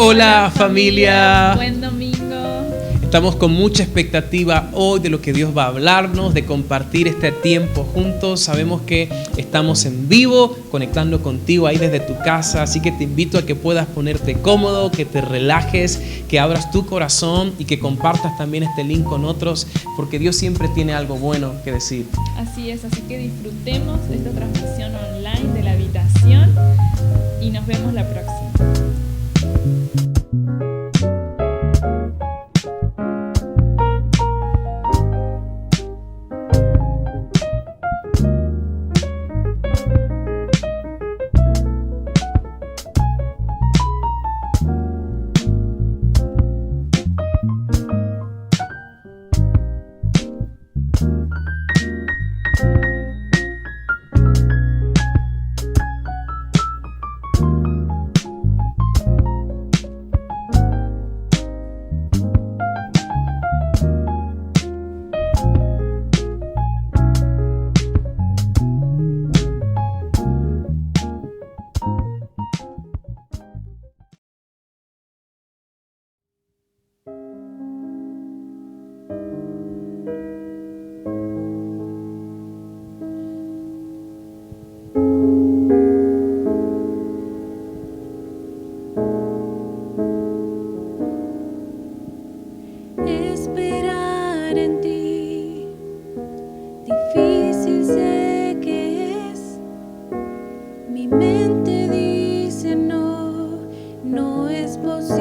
Hola familia. Buen domingo. Estamos con mucha expectativa hoy de lo que Dios va a hablarnos, de compartir este tiempo juntos. Sabemos que estamos en vivo, conectando contigo ahí desde tu casa, así que te invito a que puedas ponerte cómodo, que te relajes, que abras tu corazón y que compartas también este link con otros, porque Dios siempre tiene algo bueno que decir. Así es, así que disfrutemos de esta transmisión online de la habitación y nos vemos la próxima. Esperar en ti, difícil sé que es. Mi mente dice no, no es posible,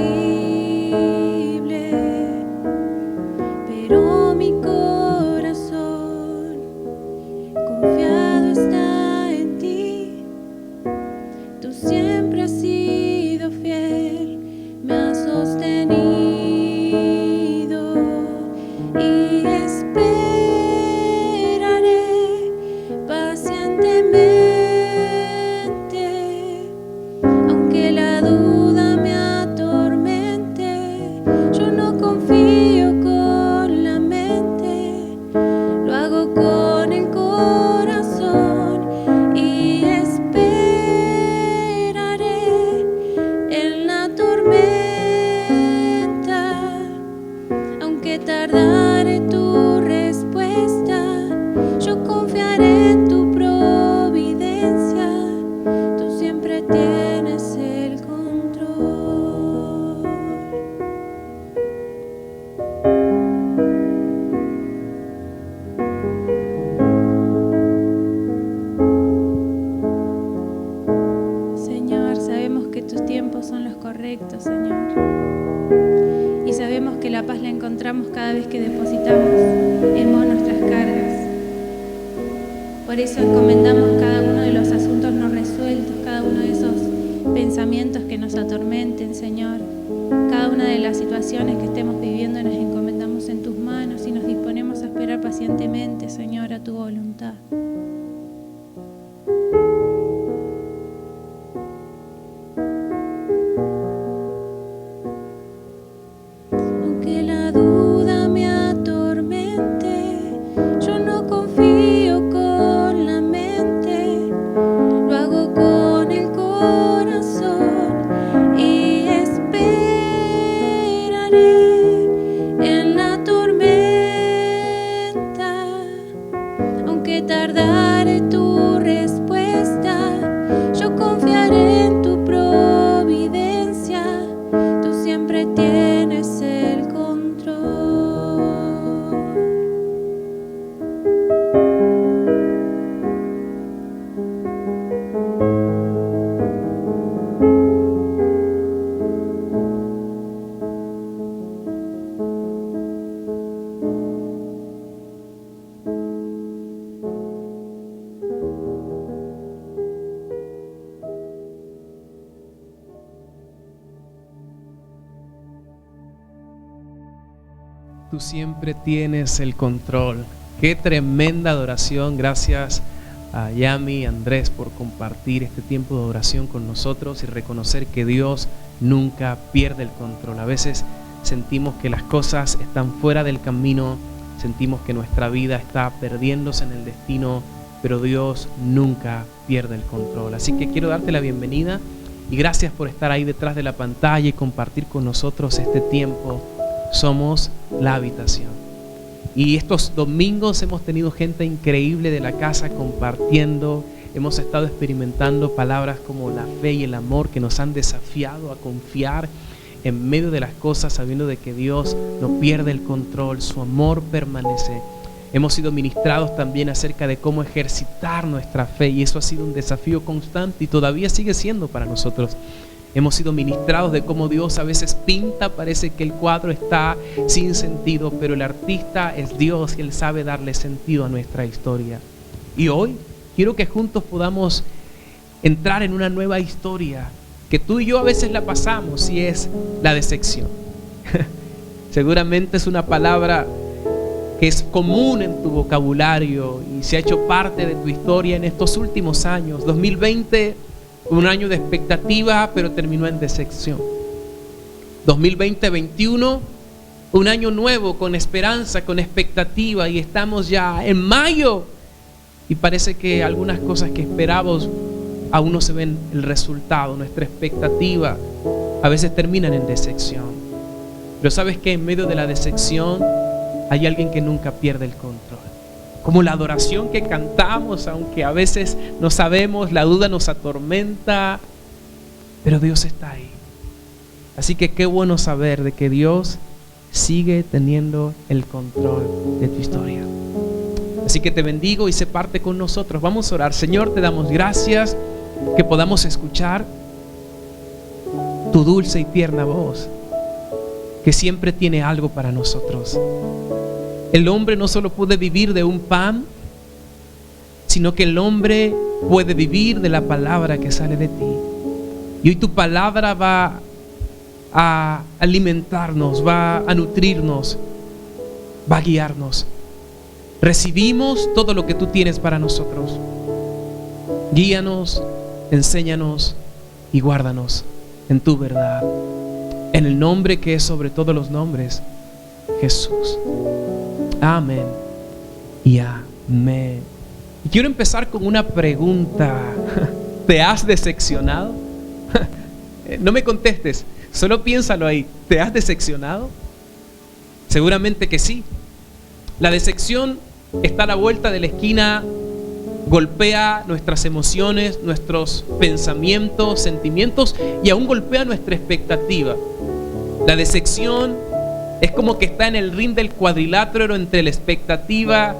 pero mi corazón confiado está en ti. Tú siempre has sido fiel, me has sostenido. Y esperaré pacientemente, aunque la duda me atormente. Yo no confío con la mente, lo hago con el corazón. Y esperaré en la tormenta, aunque tardaré tu respuesta. Yo confiaré en tu providencia, tú siempre tienes el control. Señor, sabemos que tus tiempos son los correctos, Señor. Y sabemos que la paz la encontramos cada vez que depositamos en vos nuestras cargas. Por eso encomendamos cada uno de los asuntos no resueltos, cada uno de esos pensamientos que nos atormenten, Señor. Cada una de las situaciones que estemos viviendo las encomendamos en tus manos y nos disponemos a esperar pacientemente, Señor, a tu voluntad. Aunque la duda me atormente, yo no confío con la mente, lo hago con el corazón. Y esperaré en la tormenta, aunque tardaré tu respuesta. Yo confiaré en tu providencia, tú siempre tienes el control. tú siempre tienes el control. Qué tremenda adoración. Gracias a Yami y Andrés por compartir este tiempo de oración con nosotros y reconocer que Dios nunca pierde el control. A veces sentimos que las cosas están fuera del camino, sentimos que nuestra vida está perdiéndose en el destino, pero Dios nunca pierde el control. Así que quiero darte la bienvenida y gracias por estar ahí detrás de la pantalla y compartir con nosotros este tiempo. Somos La Habitación. Y estos domingos hemos tenido gente increíble de la casa compartiendo. Hemos estado experimentando palabras como la fe y el amor que nos han desafiado a confiar en medio de las cosas, sabiendo de que Dios no pierde el control, su amor permanece. Hemos sido ministrados también acerca de cómo ejercitar nuestra fe, y eso ha sido un desafío constante y todavía sigue siendo para nosotros. Hemos sido ministrados de cómo Dios a veces pinta, parece que el cuadro está sin sentido, pero el artista es Dios y Él sabe darle sentido a nuestra historia. Y hoy quiero que juntos podamos entrar en una nueva historia que tú y yo a veces la pasamos, y es la decepción. Seguramente es una palabra que es común en tu vocabulario y se ha hecho parte de tu historia en estos últimos años. 2020, un año de expectativa, pero terminó en decepción. 2020-21, un año nuevo con esperanza, con expectativa, y estamos ya en mayo y parece que algunas cosas que esperábamos aún no se ven el resultado. Nuestra expectativa a veces terminan en decepción. Pero sabes que en medio de la decepción hay alguien que nunca pierde el control. Como la adoración que cantamos, aunque a veces no sabemos, la duda nos atormenta, pero Dios está ahí. Así que qué bueno saber de que Dios sigue teniendo el control de tu historia. Así que te bendigo y sé parte con nosotros. Vamos a orar. Señor, te damos gracias que podamos escuchar tu dulce y tierna voz, que siempre tiene algo para nosotros. El hombre no solo puede vivir de un pan, sino que el hombre puede vivir de la palabra que sale de ti. Y hoy tu palabra va a alimentarnos, va a nutrirnos, va a guiarnos. Recibimos todo lo que tú tienes para nosotros. Guíanos, enséñanos y guárdanos en tu verdad. En el nombre que es sobre todos los nombres, Jesús. Amén y amén. Y quiero empezar con una pregunta. ¿Te has decepcionado? No me contestes, solo piénsalo ahí. ¿Te has decepcionado? Seguramente que sí. La decepción está a la vuelta de la esquina, golpea nuestras emociones, nuestros pensamientos, sentimientos, y aún golpea nuestra expectativa. La decepción es como que está en el ring del cuadrilátero entre la expectativa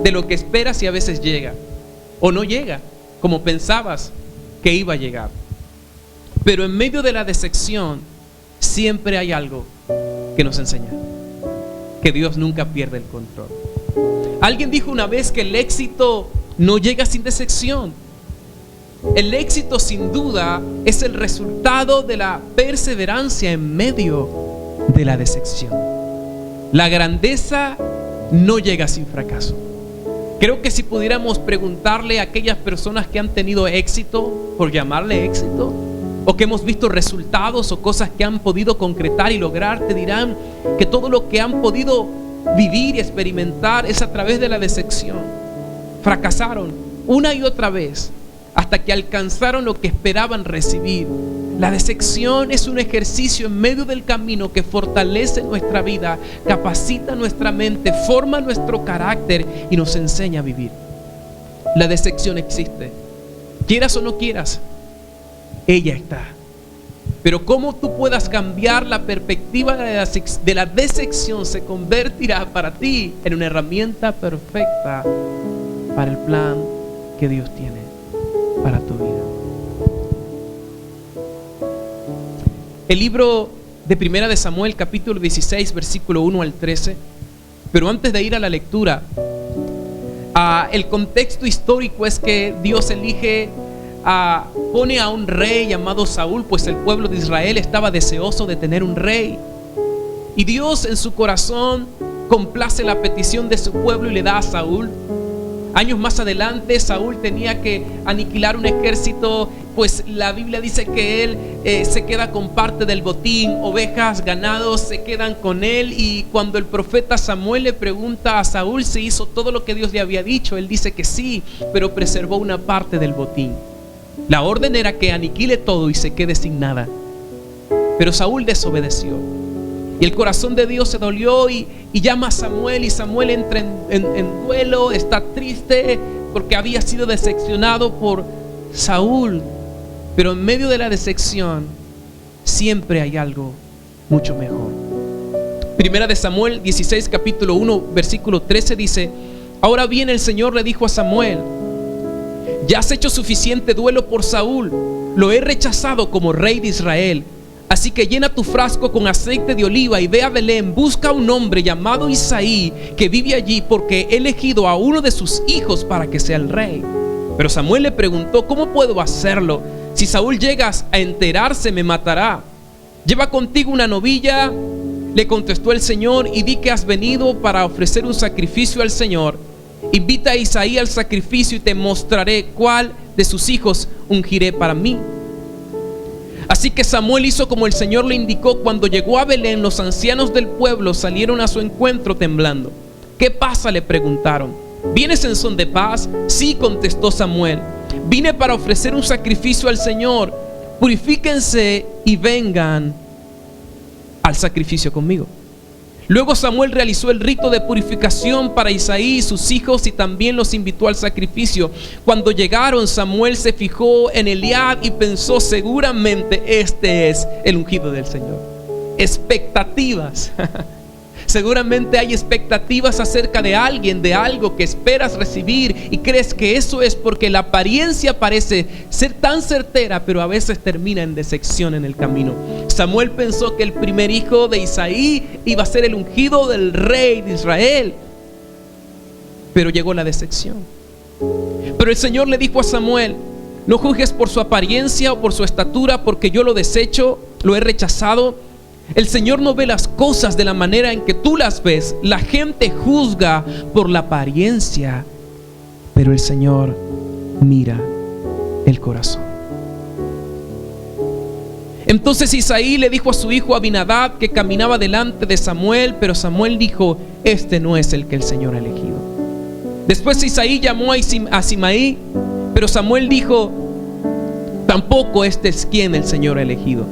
de lo que esperas y a veces llega o no llega como pensabas que iba a llegar. Pero en medio de la decepción siempre hay algo que nos enseña que Dios nunca pierde el control. Alguien dijo una vez que el éxito no llega sin decepción. El éxito sin duda es el resultado de la perseverancia en medio de la decepción. La grandeza no llega sin fracaso. Creo que si pudiéramos preguntarle a aquellas personas que han tenido éxito, por llamarle éxito, o que hemos visto resultados o cosas que han podido concretar y lograr, te dirán que todo lo que han podido vivir y experimentar es a través de la decepción. Fracasaron una y otra vez hasta que alcanzaron lo que esperaban recibir. La decepción es un ejercicio en medio del camino que fortalece nuestra vida, capacita nuestra mente, forma nuestro carácter y nos enseña a vivir. La decepción existe, quieras o no quieras, ella está. Pero cómo tú puedas cambiar la perspectiva de la decepción se convertirá para ti en una herramienta perfecta para el plan que Dios tiene para tu vida. El libro de Primera de Samuel, capítulo 16, versículo 1 al 13. Pero antes de ir a la lectura, el contexto histórico es que Dios pone a un rey llamado Saúl, pues el pueblo de Israel estaba deseoso de tener un rey. Y Dios en su corazón complace la petición de su pueblo y le da a Saúl. Años más adelante, Saúl tenía que aniquilar un ejército, pues la Biblia dice que él se queda con parte del botín, ovejas, ganados, se quedan con él. Y cuando el profeta Samuel le pregunta a Saúl si hizo todo lo que Dios le había dicho, él dice que sí, pero preservó una parte del botín. La orden era que aniquile todo y se quede sin nada. Pero Saúl desobedeció. Y el corazón de Dios se dolió y llama a Samuel, y Samuel entra en duelo, está triste porque había sido decepcionado por Saúl. Pero en medio de la decepción siempre hay algo mucho mejor. Primera de Samuel 16, capítulo 1, versículo 13 dice: ahora bien, el Señor le dijo a Samuel: ya has hecho suficiente duelo por Saúl, lo he rechazado como rey de Israel. Así que llena tu frasco con aceite de oliva y ve a Belén, busca a un hombre llamado Isaí que vive allí, porque he elegido a uno de sus hijos para que sea el rey. Pero Samuel le preguntó: ¿cómo puedo hacerlo? Si Saúl llega a enterarse, me matará. Lleva contigo una novilla, le contestó el Señor, y di que has venido para ofrecer un sacrificio al Señor. Invita a Isaí al sacrificio y te mostraré cuál de sus hijos ungiré para mí. Así que Samuel hizo como el Señor le indicó. Cuando llegó a Belén, los ancianos del pueblo salieron a su encuentro temblando. ¿Qué pasa?, le preguntaron. ¿Vienes en son de paz? Sí, contestó Samuel. Vine para ofrecer un sacrificio al Señor. Purifíquense y vengan al sacrificio conmigo. Luego Samuel realizó el rito de purificación para Isaí y sus hijos, y también los invitó al sacrificio. Cuando llegaron, Samuel se fijó en Eliab y pensó: seguramente este es el ungido del Señor. Expectativas. Seguramente hay expectativas acerca de alguien, de algo que esperas recibir, y crees que eso es porque la apariencia parece ser tan certera, pero a veces termina en decepción en el camino. Samuel pensó que el primer hijo de Isaí iba a ser el ungido del rey de Israel, pero llegó la decepción. Pero el Señor le dijo a Samuel: no juzgues por su apariencia o por su estatura, porque yo lo desecho, lo he rechazado. El Señor no ve las cosas de la manera en que tú las ves. La gente juzga por la apariencia, pero el Señor mira el corazón. Entonces Isaí le dijo a su hijo Abinadab, que caminaba delante de Samuel, pero Samuel dijo: este no es el que el Señor ha elegido. Después Isaí llamó a Simaí, pero Samuel dijo: tampoco este es quien el Señor ha elegido.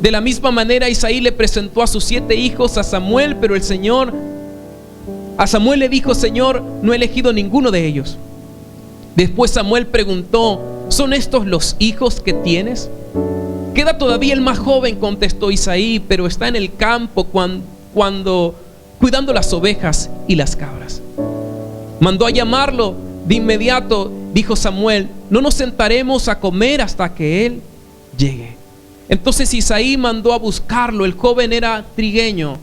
De la misma manera, Isaí le presentó a sus 7 hijos a Samuel, pero a Samuel le dijo: Señor, no he elegido ninguno de ellos. Después Samuel preguntó: ¿son estos los hijos que tienes? Queda todavía el más joven, contestó Isaí, pero está en el campo cuidando las ovejas y las cabras. Mandó a llamarlo de inmediato. Dijo Samuel: no nos sentaremos a comer hasta que él llegue. Entonces Isaí mandó a buscarlo. El joven era trigueño,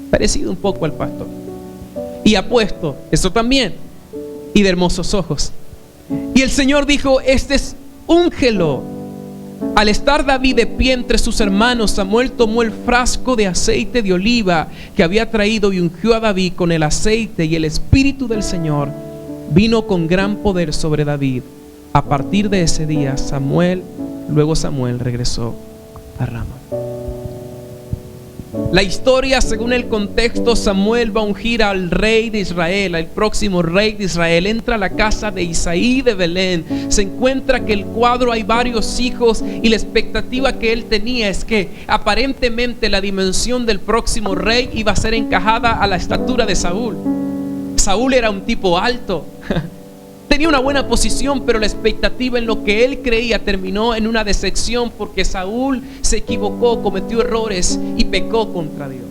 parecido un poco al pastor, y apuesto, eso también, y de hermosos ojos. Y el Señor dijo: este es úngelo. Al estar David de pie entre sus hermanos, Samuel tomó el frasco de aceite de oliva que había traído y ungió a David con el aceite, y el Espíritu del Señor vino con gran poder sobre David. A partir de ese día Luego Samuel regresó a Ramá. La historia, según el contexto: Samuel va a ungir al rey de Israel, al próximo rey de Israel. Entra a la casa de Isaí de Belén. Se encuentra que el cuadro hay varios hijos, y la expectativa que él tenía es que aparentemente la dimensión del próximo rey iba a ser encajada a la estatura de Saúl. Saúl era un tipo alto. Tenía una buena posición, pero la expectativa en lo que él creía terminó en una decepción, porque Saúl se equivocó, cometió errores y pecó contra Dios.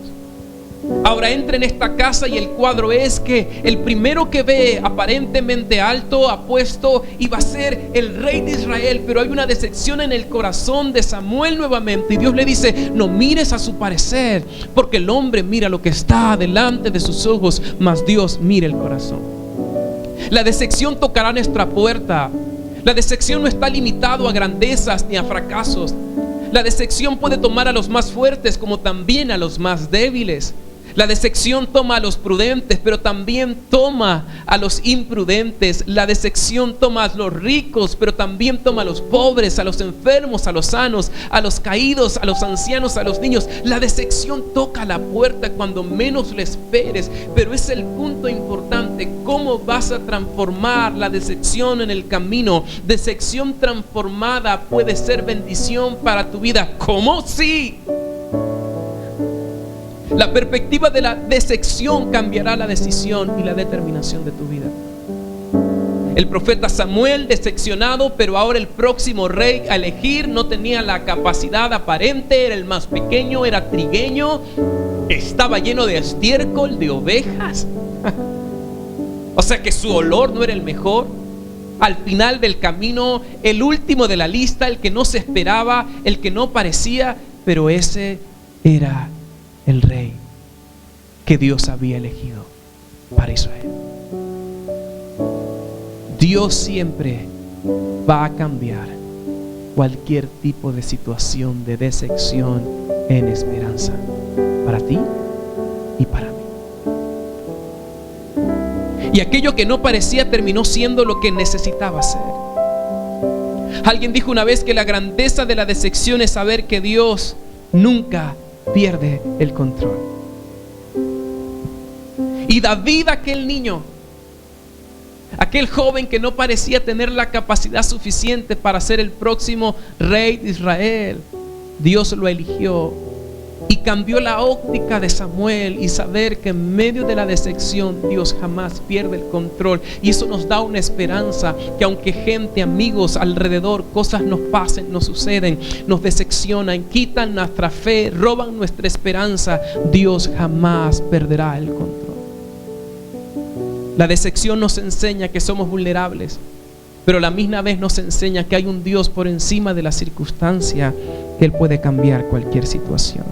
Ahora entra en esta casa y el cuadro es que el primero que ve aparentemente alto, apuesto, iba a ser el rey de Israel, pero hay una decepción en el corazón de Samuel nuevamente, y Dios le dice: no mires a su parecer, porque el hombre mira lo que está delante de sus ojos, mas Dios mira el corazón. La decepción tocará nuestra puerta. La decepción no está limitado a grandezas ni a fracasos. La decepción puede tomar a los más fuertes como también a los más débiles. La decepción toma a los prudentes, pero también toma a los imprudentes. La decepción toma a los ricos, pero también toma a los pobres, a los enfermos, a los sanos, a los caídos, a los ancianos, a los niños. La decepción toca la puerta cuando menos lo esperes, pero es el punto importante. ¿Cómo vas a transformar la decepción en el camino? Decepción transformada puede ser bendición para tu vida. ¿Cómo? Sí. La perspectiva de la decepción cambiará la decisión y la determinación de tu vida. El profeta Samuel, decepcionado, pero ahora el próximo rey a elegir, no tenía la capacidad aparente, era el más pequeño, era trigueño, estaba lleno de estiércol, de ovejas. O sea que su olor no era el mejor. Al final del camino, el último de la lista, el que no se esperaba, el que no parecía, pero ese era el rey que Dios había elegido para Israel. Dios siempre va a cambiar cualquier tipo de situación de decepción en esperanza para ti y para mí. Y aquello que no parecía terminó siendo lo que necesitaba ser. Alguien dijo una vez que la grandeza de la decepción es saber que Dios nunca pierde el control. Y David, aquel niño, aquel joven que no parecía tener la capacidad suficiente para ser el próximo rey de Israel, Dios lo eligió y cambió la óptica de Samuel, y saber que en medio de la decepción Dios jamás pierde el control. Y eso nos da una esperanza, que aunque gente, amigos alrededor, cosas nos pasen, nos suceden, nos decepcionan, quitan nuestra fe, roban nuestra esperanza, Dios jamás perderá el control. La decepción nos enseña que somos vulnerables, pero a la misma vez nos enseña que hay un Dios por encima de la circunstancia, que Él puede cambiar cualquier situación.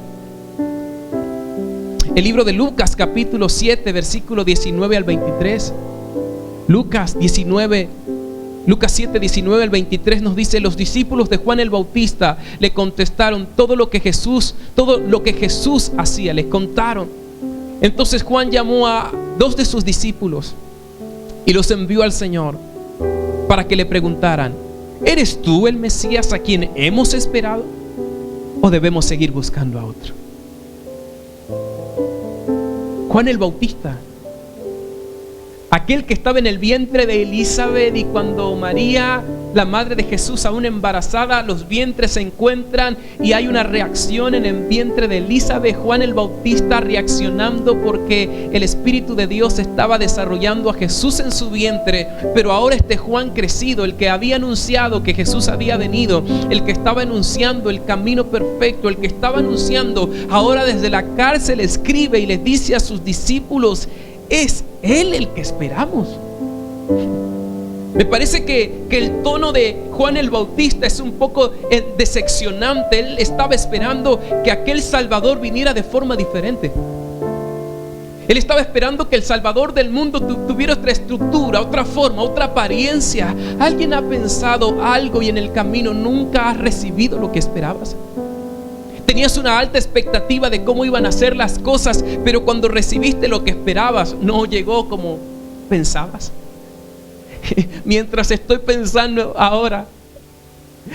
El libro de Lucas capítulo 7 versículo 19 al 23. Lucas 7, 19 al 23 nos dice: los discípulos de Juan el Bautista le contestaron todo lo que Jesús hacía, les contaron. Entonces Juan llamó a 2 de sus discípulos y los envió al Señor para que le preguntaran: ¿eres tú el Mesías a quien hemos esperado, o debemos seguir buscando a otro? Juan el Bautista, aquel que estaba en el vientre de Elizabeth, y cuando María, la madre de Jesús, aún embarazada, los vientres se encuentran y hay una reacción en el vientre de Elizabeth. Juan el Bautista reaccionando porque el Espíritu de Dios estaba desarrollando a Jesús en su vientre. Pero ahora este Juan crecido, el que había anunciado que Jesús había venido, el que estaba anunciando el camino perfecto, el que estaba anunciando, ahora desde la cárcel escribe y les dice a sus discípulos: ¿es Él el que esperamos? Me parece que el tono de Juan el Bautista es un poco decepcionante. Él estaba esperando que aquel Salvador viniera de forma diferente. Él estaba esperando que el Salvador del mundo tuviera otra estructura, otra forma, otra apariencia. ¿Alguien ha pensado algo y en el camino nunca has recibido lo que esperabas? Tenías una alta expectativa de cómo iban a ser las cosas, pero cuando recibiste lo que esperabas, no llegó como pensabas. Mientras estoy pensando ahora,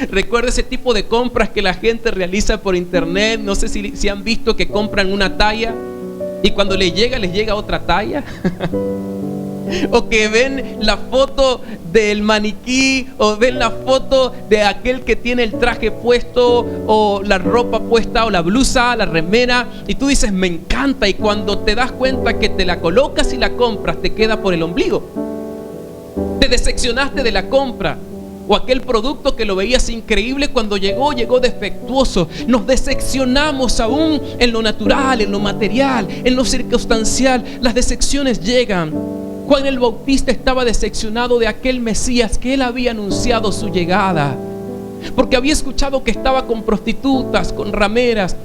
recuerdo ese tipo de compras que la gente realiza por internet. No sé si han visto que compran una talla y cuando les llega otra talla. O que ven la foto del maniquí, o ven la foto de aquel que tiene el traje puesto, o la ropa puesta, o la blusa, la remera, y tú dices: me encanta, y cuando te das cuenta que te la colocas y la compras, te queda por el ombligo. Te decepcionaste de la compra. O aquel producto que lo veías increíble, cuando llegó defectuoso. Nos decepcionamos aún en lo natural, en lo material, en lo circunstancial. Las decepciones llegan. Juan el Bautista estaba decepcionado de aquel Mesías que él había anunciado su llegada, porque había escuchado que estaba con prostitutas, con rameras,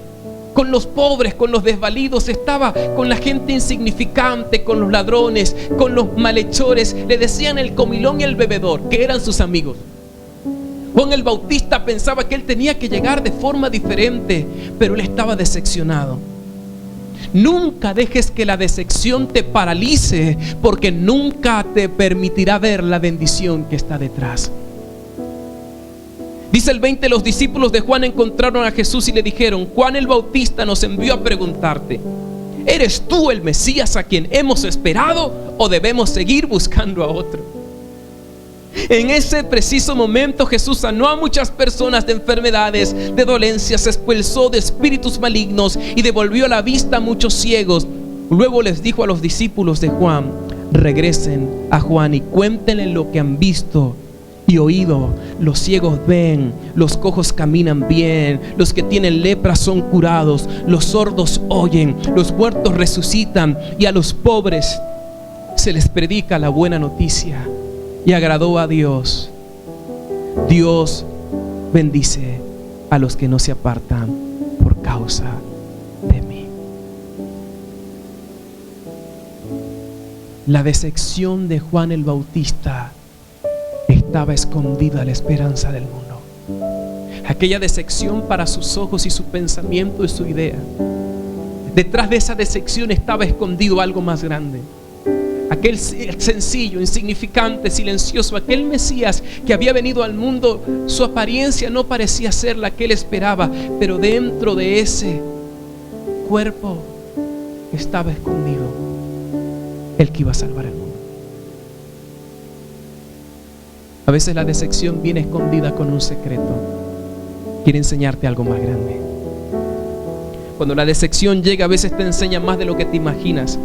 con los pobres, con los desvalidos, estaba con la gente insignificante, con los ladrones, con los malhechores. Le decían el comilón y el bebedor, que eran sus amigos. Juan el Bautista pensaba que él tenía que llegar de forma diferente, pero él estaba decepcionado. Nunca dejes que la decepción te paralice, porque nunca te permitirá ver la bendición que está detrás. Dice el 20, los discípulos de Juan encontraron a Jesús y le dijeron: Juan el Bautista nos envió a preguntarte, ¿eres tú el Mesías a quien hemos esperado o debemos seguir buscando a otro? En ese preciso momento Jesús sanó a muchas personas de enfermedades, de dolencias, expulsó de espíritus malignos y devolvió la vista a muchos ciegos. Luego les dijo a los discípulos de Juan: regresen a Juan y cuéntenle lo que han visto y oído. Los ciegos ven, los cojos caminan bien, los que tienen lepra son curados, los sordos oyen, los muertos resucitan y a los pobres se les predica la buena noticia. Y agradó a Dios. Dios bendice a los que no se apartan por causa de mí. La decepción de Juan el Bautista estaba escondida a la esperanza del mundo. Aquella decepción para sus ojos y su pensamiento y su idea. Detrás de esa decepción estaba escondido algo más grande. Aquel sencillo, insignificante, silencioso, aquel Mesías que había venido al mundo, su apariencia no parecía ser la que él esperaba, pero dentro de ese cuerpo estaba escondido el que iba a salvar el mundo. A veces la decepción viene escondida con un secreto. Quiere enseñarte algo más grande. Cuando la decepción llega, a veces te enseña más de lo que te imaginas.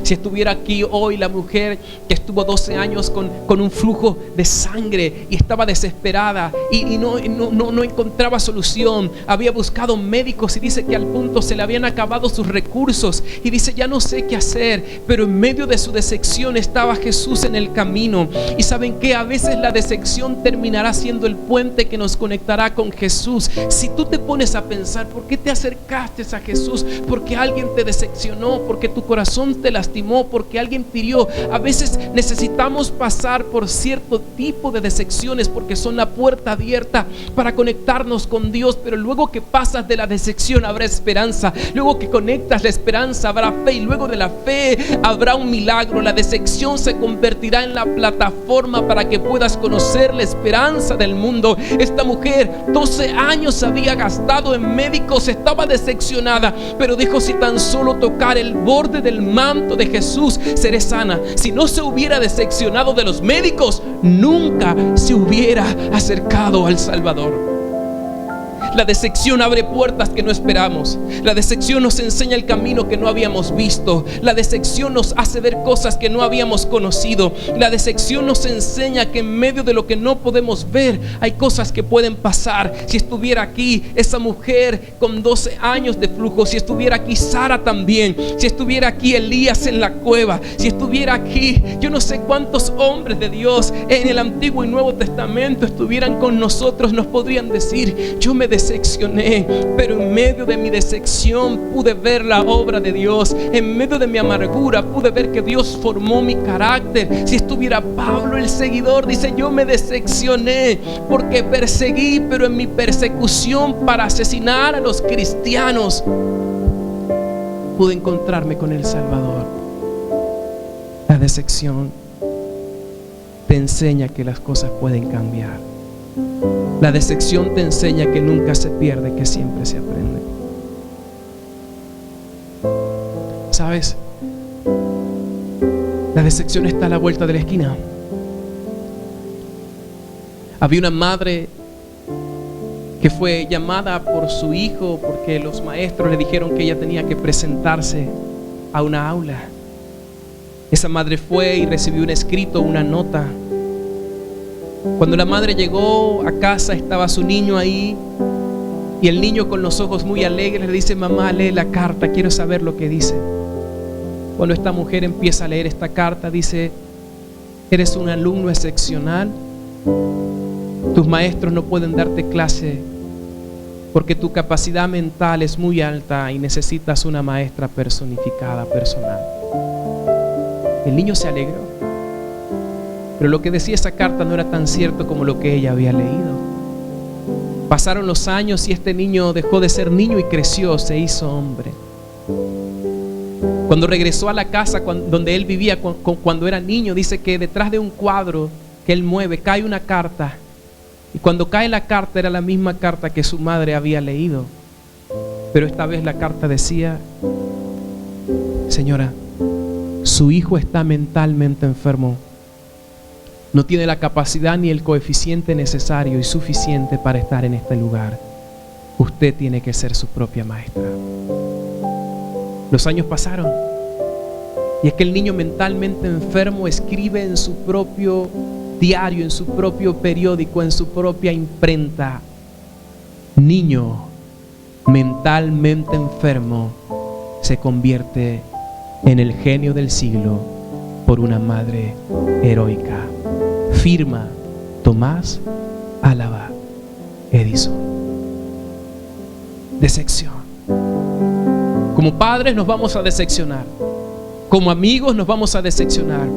Si estuviera aquí hoy la mujer que estuvo 12 años con un flujo de sangre y estaba desesperada y no encontraba solución, había buscado médicos y dice que al punto se le habían acabado sus recursos y dice: ya no sé qué hacer, pero en medio de su decepción estaba Jesús en el camino. Y saben que a veces la decepción terminará siendo el puente que nos conectará con Jesús. Si tú te pones a pensar, ¿por qué te acercaste a Jesús? Porque alguien te decepcionó, porque tu corazón te lastimó, porque alguien pidió. A veces necesitamos pasar por cierto tipo de decepciones porque son la puerta abierta para conectarnos con Dios. Pero luego que pasas de la decepción habrá esperanza. Luego que conectas la esperanza habrá fe, y luego de la fe habrá un milagro. La decepción se convertirá en la plataforma para que puedas conocer la esperanza del mundo. Esta mujer 12 años había gastado en médicos, estaba decepcionada, pero dijo: si tan solo tocar el borde del manto de Jesús seré sana. Si no se hubiera decepcionado de los médicos, nunca se hubiera acercado al Salvador. La decepción abre puertas que no esperamos. La decepción nos enseña el camino que no habíamos visto. La decepción nos hace ver cosas que no habíamos conocido. La decepción nos enseña que en medio de lo que no podemos ver hay cosas que pueden pasar. Si estuviera aquí esa mujer con 12 años de flujo, si estuviera aquí Sara también, si estuviera aquí Elías en la cueva, si estuviera aquí yo no sé cuántos hombres de Dios en el Antiguo y Nuevo Testamento estuvieran con nosotros, nos podrían decir: yo me decepcioné, pero en medio de mi decepción pude ver la obra de Dios. En medio de mi amargura pude ver que Dios formó mi carácter. Si estuviera Pablo el seguidor, dice: yo me decepcioné porque perseguí, pero en mi persecución para asesinar a los cristianos pude encontrarme con el Salvador. La decepción te enseña que las cosas pueden cambiar. La decepción te enseña que nunca se pierde, que siempre se aprende. ¿Sabes? La decepción está a la vuelta de la esquina. Había una madre que fue llamada por su hijo porque los maestros le dijeron que ella tenía que presentarse a una aula. Esa madre fue y recibió un escrito, una nota. Cuando la madre llegó a casa, estaba su niño ahí, y el niño con los ojos muy alegres le dice: mamá, lee la carta, quiero saber lo que dice. Cuando esta mujer empieza a leer esta carta, dice: eres un alumno excepcional, tus maestros no pueden darte clase porque tu capacidad mental es muy alta y necesitas una maestra personificada, personal. El niño se alegró, pero lo que decía esa carta no era tan cierto como lo que ella había leído. Pasaron los años y este niño dejó de ser niño y creció, se hizo hombre. Cuando regresó a la casa donde él vivía cuando era niño, dice que detrás de un cuadro que él mueve cae una carta. Y cuando cae la carta era la misma carta que su madre había leído. Pero esta vez la carta decía: señora, su hijo está mentalmente enfermo. No tiene la capacidad ni el coeficiente necesario y suficiente para estar en este lugar. Usted tiene que ser su propia maestra. Los años pasaron y es que el niño mentalmente enfermo escribe en su propio diario, en su propio periódico, en su propia imprenta: niño mentalmente enfermo se convierte en el genio del siglo por una madre heroica. Firma Tomás Álava Edison. Decepción. Como padres nos vamos a decepcionar. Como amigos nos vamos a decepcionar.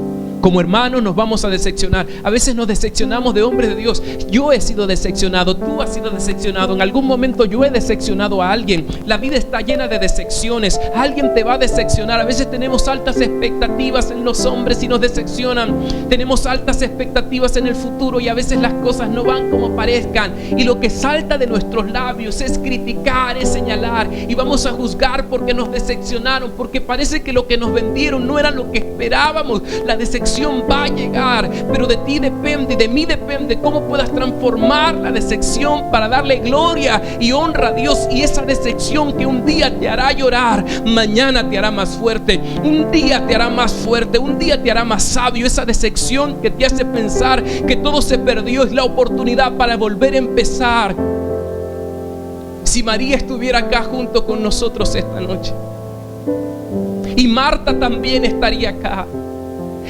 Como hermanos nos vamos a decepcionar. A veces nos decepcionamos de hombres de Dios. Yo he sido decepcionado, tú has sido decepcionado. En algún momento yo he decepcionado a alguien. La vida está llena de decepciones. Alguien te va a decepcionar. A veces tenemos altas expectativas en los hombres y nos decepcionan. Tenemos altas expectativas en el futuro y a veces las cosas no van como parezcan. Y lo que salta de nuestros labios es criticar, es señalar. Y vamos a juzgar porque nos decepcionaron, porque parece que lo que nos vendieron no era lo que esperábamos. La decepción va a llegar, pero de ti depende y de mí depende cómo puedas transformar la decepción para darle gloria y honra a Dios. Y esa decepción que un día te hará llorar, mañana te hará más fuerte, un día te hará más fuerte, un día te hará más sabio. Esa decepción que te hace pensar que todo se perdió es la oportunidad para volver a empezar. Si María estuviera acá junto con nosotros esta noche, y Marta también estaría acá,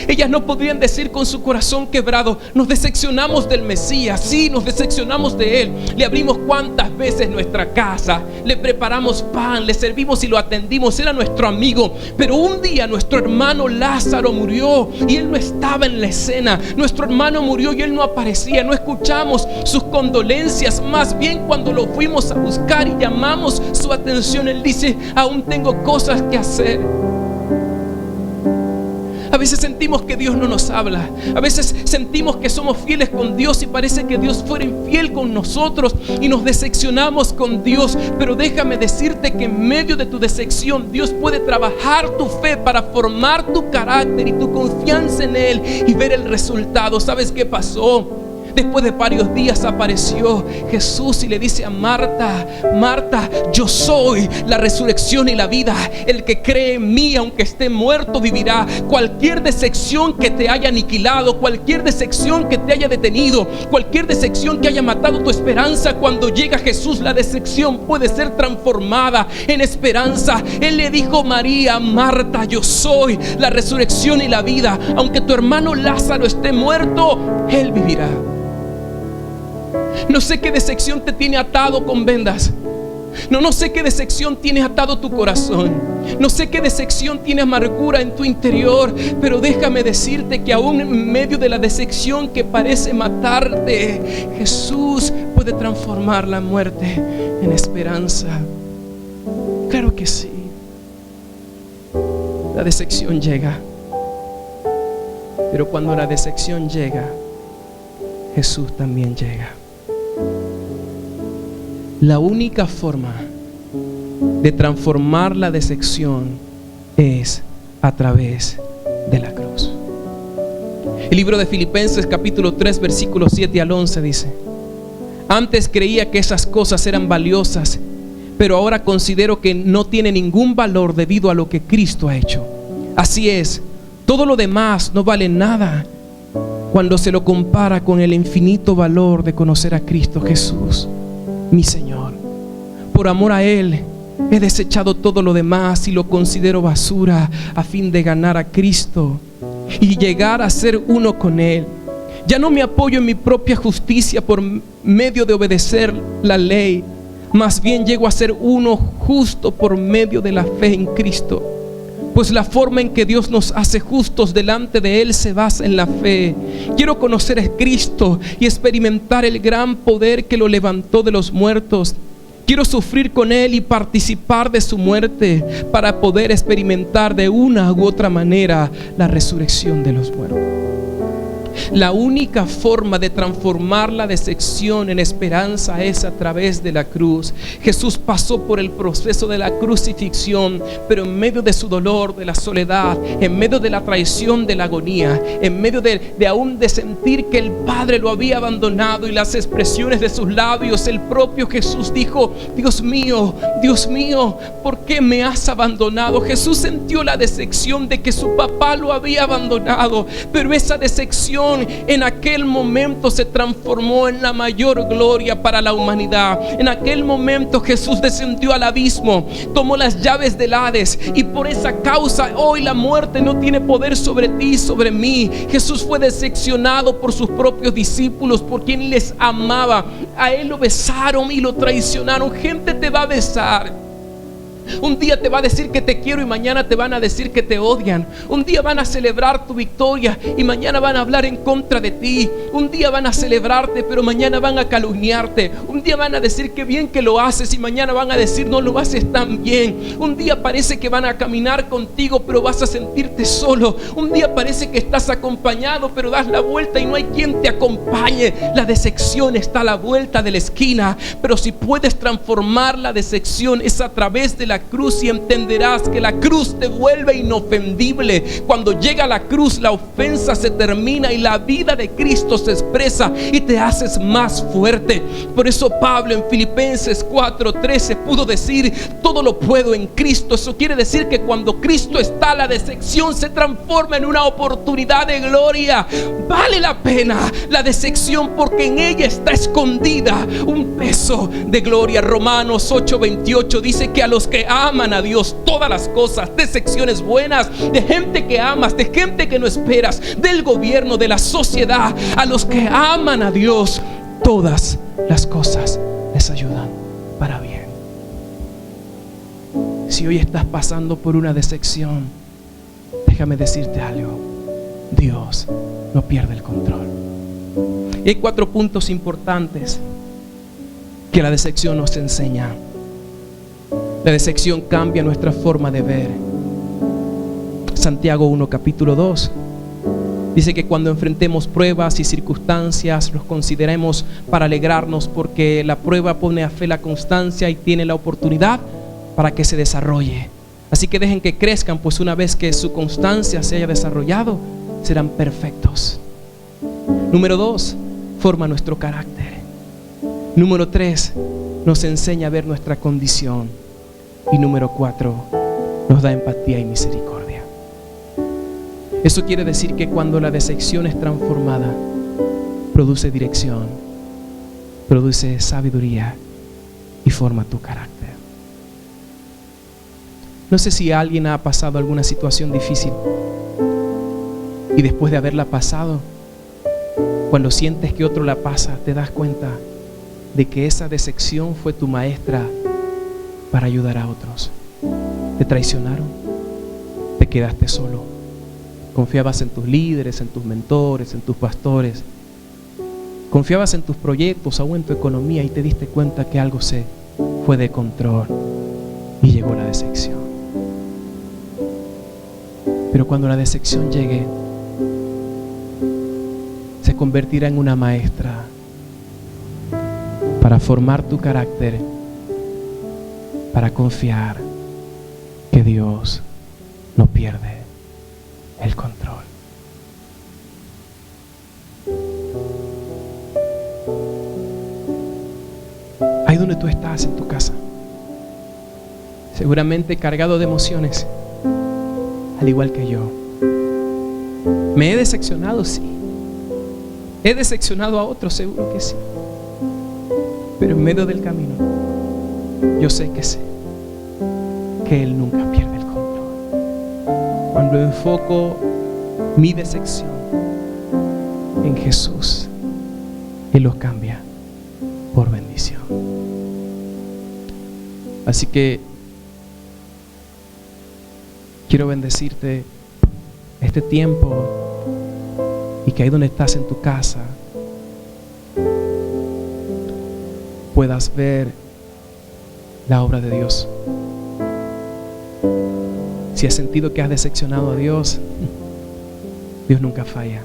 ellas no podrían decir con su corazón quebrado: nos decepcionamos del Mesías. Sí, nos decepcionamos de Él. Le abrimos cuántas veces nuestra casa, le preparamos pan, le servimos y lo atendimos, era nuestro amigo. Pero un día nuestro hermano Lázaro murió y Él no estaba en la escena. Nuestro hermano murió y Él no aparecía. No escuchamos sus condolencias. Más bien cuando lo fuimos a buscar y llamamos su atención, Él dice: aún tengo cosas que hacer. A veces sentimos que Dios no nos habla. A veces sentimos que somos fieles con Dios y parece que Dios fuera infiel con nosotros y nos decepcionamos con Dios. Pero déjame decirte que en medio de tu decepción Dios puede trabajar tu fe para formar tu carácter y tu confianza en Él y ver el resultado. ¿Sabes qué pasó? Después de varios días apareció Jesús y le dice a Marta: Marta, yo soy la resurrección y la vida. El que cree en mí, aunque esté muerto, vivirá. Cualquier decepción que te haya aniquilado, cualquier decepción que te haya detenido, cualquier decepción que haya matado tu esperanza, cuando llega Jesús, la decepción puede ser transformada en esperanza. Él le dijo a María: Marta, yo soy la resurrección y la vida. Aunque tu hermano Lázaro esté muerto, él vivirá. No sé qué decepción te tiene atado con vendas. No sé qué decepción tienes atado tu corazón. No sé qué decepción tiene amargura en tu interior. Pero déjame decirte que aún en medio de la decepción que parece matarte, Jesús puede transformar la muerte en esperanza. Claro que sí. La decepción llega. Pero cuando la decepción llega, Jesús también llega. La única forma de transformar la decepción es a través de la cruz. El libro de Filipenses capítulo 3 versículos 7 al 11 dice: antes creía que esas cosas eran valiosas, pero ahora considero que no tiene ningún valor debido a lo que Cristo ha hecho. Así es, todo lo demás no vale nada cuando se lo compara con el infinito valor de conocer a Cristo Jesús, mi Señor. Por amor a Él he desechado todo lo demás y lo considero basura a fin de ganar a Cristo y llegar a ser uno con Él. Ya no me apoyo en mi propia justicia por medio de obedecer la ley, más bien llego a ser uno justo por medio de la fe en Cristo. pues la forma en que Dios nos hace justos delante de Él se basa en la fe. Quiero conocer a Cristo y experimentar el gran poder que lo levantó de los muertos. Quiero sufrir con Él y participar de su muerte para poder experimentar de una u otra manera la resurrección de los muertos. La única forma de transformar la decepción en esperanza es a través de la cruz. Jesús pasó por el proceso de la crucifixión, pero en medio de su dolor, de la soledad, en medio de la traición, de la agonía, en medio de aún de sentir que el Padre lo había abandonado y las expresiones de sus labios, el propio Jesús dijo: Dios mío, ¿por qué me has abandonado? Jesús sintió la decepción de que su papá lo había abandonado, pero esa decepción en aquel momento se transformó en la mayor gloria para la humanidad. En aquel momento Jesús descendió al abismo, tomó las llaves del Hades, y por esa causa hoy la muerte no tiene poder sobre ti y sobre mí. Jesús fue decepcionado por sus propios discípulos, por quien les amaba. A Él lo besaron y lo traicionaron. Gente te va a besar. Un día te va a decir que te quiero y mañana te van a decir que te odian. Un día van a celebrar tu victoria y mañana van a hablar en contra de ti. Un día van a celebrarte, pero mañana van a calumniarte. Un día van a decir que bien que lo haces y mañana van a decir no lo haces tan bien. Un día parece que van a caminar contigo, pero vas a sentirte solo. Un día parece que estás acompañado, pero das la vuelta y no hay quien te acompañe. La decepción está a la vuelta de la esquina, pero si puedes transformar la decepción es a través de la cruz, y entenderás que la cruz te vuelve inofendible. Cuando llega la cruz, la ofensa se termina y la vida de Cristo se expresa y te haces más fuerte. Por eso Pablo en Filipenses 4:13 pudo decir: todo lo puedo en Cristo. Eso quiere decir que cuando Cristo está, la decepción se transforma en una oportunidad de gloria. Vale la pena la decepción, porque en ella está escondida un peso de gloria. Romanos 8:28 dice que a los que aman a Dios, todas las cosas, de secciones buenas, de gente que amas, de gente que no esperas, del gobierno, de la sociedad, a los que aman a Dios, todas las cosas les ayudan para bien. Si hoy estás pasando por una decepción, déjame decirte algo: Dios no pierde el control. Y hay 4 puntos importantes que la decepción nos enseña. La decepción cambia nuestra forma de ver. Santiago 1, capítulo 2 dice que cuando enfrentemos pruebas y circunstancias, los consideremos para alegrarnos, porque la prueba pone a fe la constancia y tiene la oportunidad para que se desarrolle. Así que dejen que crezcan, pues una vez que su constancia se haya desarrollado, serán perfectos. Número 2, forma nuestro carácter. Número 3, nos enseña a ver nuestra condición. Y número 4, nos da empatía y misericordia. Eso quiere decir que cuando la decepción es transformada, produce dirección, produce sabiduría y forma tu carácter. No sé si alguien ha pasado alguna situación difícil y después de haberla pasado, cuando sientes que otro la pasa, te das cuenta de que esa decepción fue tu maestra para ayudar a otros. Te traicionaron, te quedaste solo, confiabas en tus líderes, en tus mentores, en tus pastores, confiabas en tus proyectos o en tu economía, y te diste cuenta que algo se fue de control y llegó la decepción. Pero cuando la decepción llegue, se convertirá en una maestra para formar tu carácter, para confiar que Dios no pierde el control. Ahí donde tú estás, en tu casa, seguramente cargado de emociones, al igual que yo. ¿Me he decepcionado? Sí. ¿He decepcionado a otros? Seguro que sí. Pero en medio del camino, yo sé que Él nunca pierde el control. Cuando enfoco mi decepción en Jesús, Él los cambia por bendición. Así que Quiero bendecirte este tiempo y que ahí donde estás en tu casa puedas ver la obra de Dios. Si has sentido que has decepcionado a Dios, Dios nunca falla.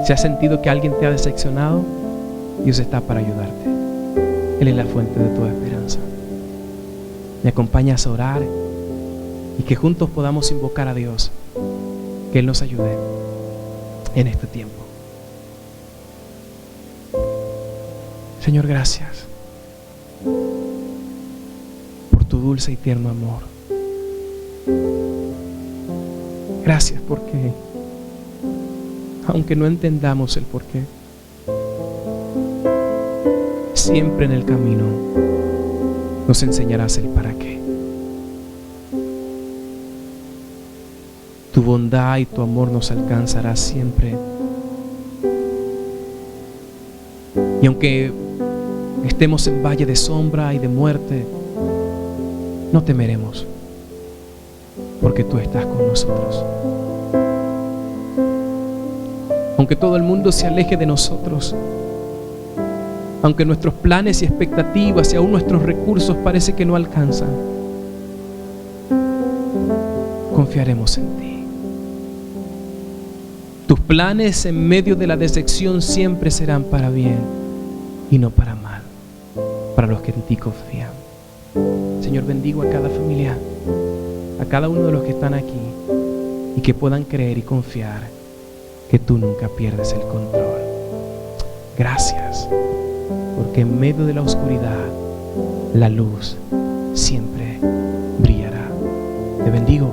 Si has sentido que alguien te ha decepcionado, Dios está para ayudarte. Él es la fuente de toda esperanza. Me acompañas a orar y que juntos podamos invocar a Dios, que Él nos ayude en este tiempo. Señor, gracias por tu dulce y tierno amor. Gracias porque, aunque no entendamos el porqué, siempre en el camino nos enseñarás el para qué. Tu bondad y tu amor nos alcanzará siempre. Y aunque estemos en valle de sombra y de muerte, no temeremos, porque tú estás con nosotros. Aunque todo el mundo se aleje de nosotros, aunque nuestros planes y expectativas y aún nuestros recursos parece que no alcanzan, confiaremos en ti. Tus planes en medio de la decepción siempre serán para bien y no para mal, para los que en ti confían. Señor, bendigo a cada familia, a cada uno de los que están aquí, y que puedan creer y confiar que tú nunca pierdes el control. Gracias, porque en medio de la oscuridad la luz siempre brillará. Te bendigo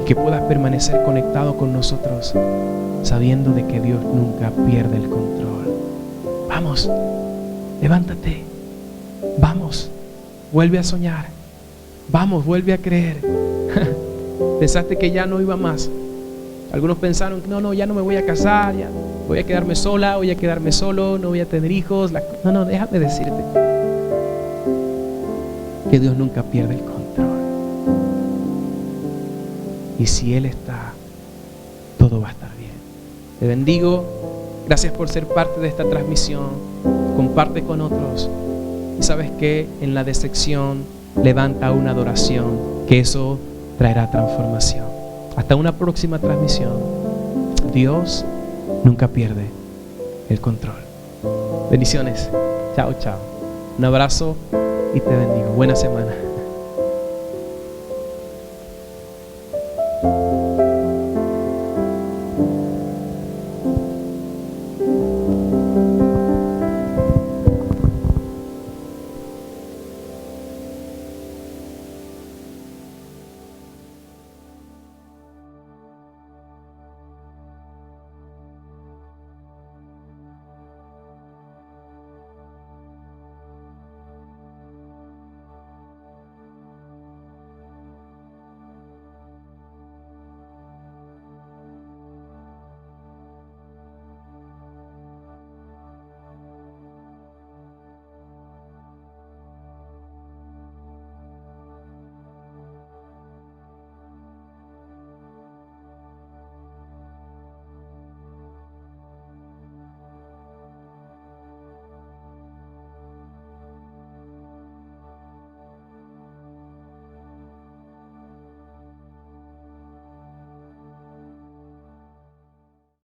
y que puedas permanecer conectado con nosotros, sabiendo de que Dios nunca pierde el control. Vamos, levántate, vamos, vuelve a soñar, vamos, vuelve a creer. Pensaste que ya no iba más. Algunos pensaron, no, ya no me voy a casar, ya voy a quedarme sola, voy a quedarme solo, no voy a tener hijos. No, déjame decirte que Dios nunca pierde el control. Y si Él está, todo va a estar bien. Te bendigo, gracias por ser parte de esta transmisión. Comparte con otros. Y sabes que en la decepción levanta una adoración, que eso traerá transformación. Hasta una próxima transmisión. Dios nunca pierde el control. Bendiciones. Chao, chao. Un abrazo y te bendigo. Buena semana.